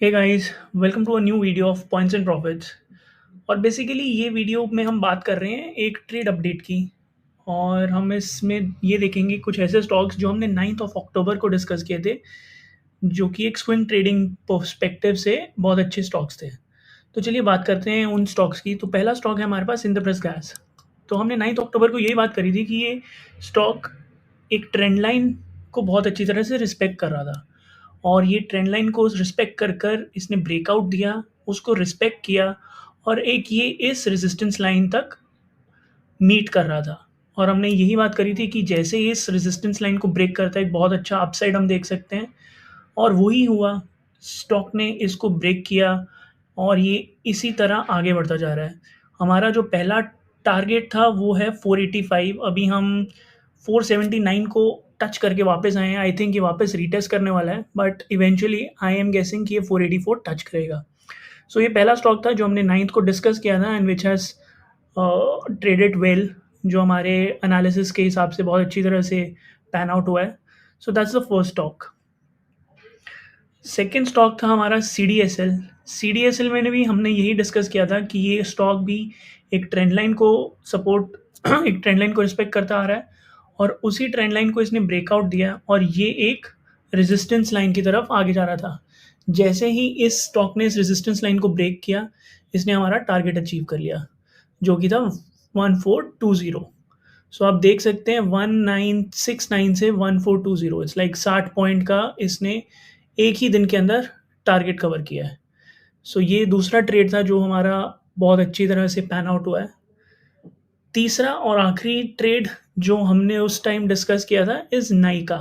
Hey guys, welcome to a new video of points and profits. और basically ये video में हम बात कर रहे हैं एक ट्रेड अपडेट की। और हम इसमें ये देखेंगे कुछ ऐसे स्टॉक्स जो हमने 9th ऑफ अक्टूबर को डिस्कस किए थे, जो कि एक स्विंग ट्रेडिंग पर्सपेक्टिव से बहुत अच्छे स्टॉक्स थे। तो चलिए बात करते हैं उन स्टॉक्स की। तो पहला स्टॉक है हमारे पास इंद्रप्रस्थ गैस। तो हमने 9th अक्टूबर को यही बात करी थी कि ये स्टॉक एक ट्रेंड लाइन को बहुत अच्छी तरह से रिस्पेक्ट कर रहा था। और ये ट्रेंड लाइन को रिस्पेक्ट कर कर इसने ब्रेकआउट दिया, उसको रिस्पेक्ट किया और एक ये इस रेजिस्टेंस लाइन तक मीट कर रहा था। और हमने यही बात करी थी कि जैसे ही इस रेजिस्टेंस लाइन को ब्रेक करता है एक बहुत अच्छा अपसाइड हम देख सकते हैं। और वही हुआ, स्टॉक ने इसको ब्रेक किया और ये इसी तरह आगे बढ़ता जा रहा है। हमारा जो पहला टारगेट था वो है 485। अभी हम 479 को टच करके वापस आए हैं। आई थिंक ये वापस रीटेस्ट करने वाला है, but eventually I am guessing कि ये 484 टच करेगा। सो ये पहला स्टॉक था जो हमने 9th को डिस्कस किया था and which has traded well, जो हमारे एनालिसिस के हिसाब से बहुत अच्छी तरह से पैन आउट हुआ है। So that's the first stock. Second stock था हमारा C D S L. C D S L में भी हमने यही डिस्कस किया था कि ये स्टॉक भी एक ट्रेंड लाइन को सपोर्ट एक ट्रेंड लाइन को रिस्पेक्ट करता आ रहा है और उसी ट्रेंड लाइन को इसने ब्रेकआउट दिया और ये एक रेजिस्टेंस लाइन की तरफ आगे जा रहा था। जैसे ही इस स्टॉक ने इस रेजिस्टेंस लाइन को ब्रेक किया, इसने हमारा टारगेट अचीव कर लिया, जो कि था 1420। सो आप देख सकते हैं 1969 से 1420, इट्स लाइक 60 पॉइंट का इसने एक ही दिन के अंदर टारगेट कवर किया है। सो ये दूसरा ट्रेड था जो हमारा बहुत अच्छी तरह से पैन आउट हुआ है। तीसरा और आखिरी ट्रेड जो हमने उस टाइम डिस्कस किया था इज़ नाइका।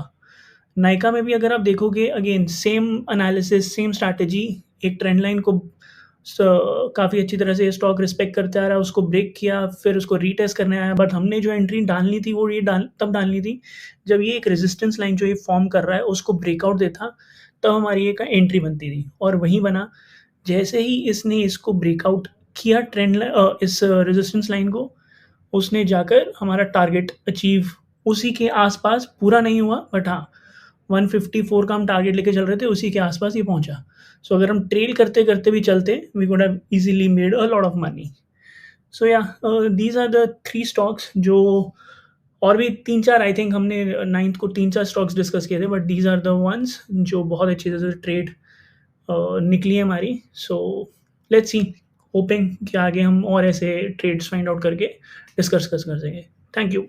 नाइका में भी अगर आप देखोगे, again same analysis, same strategy. एक ट्रेंड लाइन को काफ़ी अच्छी तरह से स्टॉक रिस्पेक्ट करते आ रहा है, उसको ब्रेक किया, फिर उसको रीटेस्ट करने आया। बट हमने जो एंट्री डालनी थी वो ये तब डालनी थी जब ये एक रेजिस्टेंस लाइन जो ये फॉर्म कर रहा है उसको ब्रेकआउट देता, तब हमारी एक एंट्री बनती थी और वही बना। जैसे ही इसने इसको ब्रेकआउट किया इस रेजिस्टेंस लाइन को, उसने जाकर हमारा टारगेट अचीव उसी के आसपास, पूरा नहीं हुआ बट हाँ, 154 का हम टारगेट लेके चल रहे थे, उसी के आसपास ये पहुंचा। सो अगर हम ट्रेल करते करते भी चलते, we could have easily made a lot of money. So yeah, these are the three stocks जो, और भी तीन चार आई थिंक हमने 9th को तीन चार स्टॉक्स डिस्कस किए थे, but these are the ones जो बहुत अच्छी तरह से ट्रेड निकली है हमारी। सो लेट्स सी, होपिंग कि आगे हम और ऐसे ट्रेड्स फाइंड आउट करके डिस्कस कर सकेंगे। Thank you.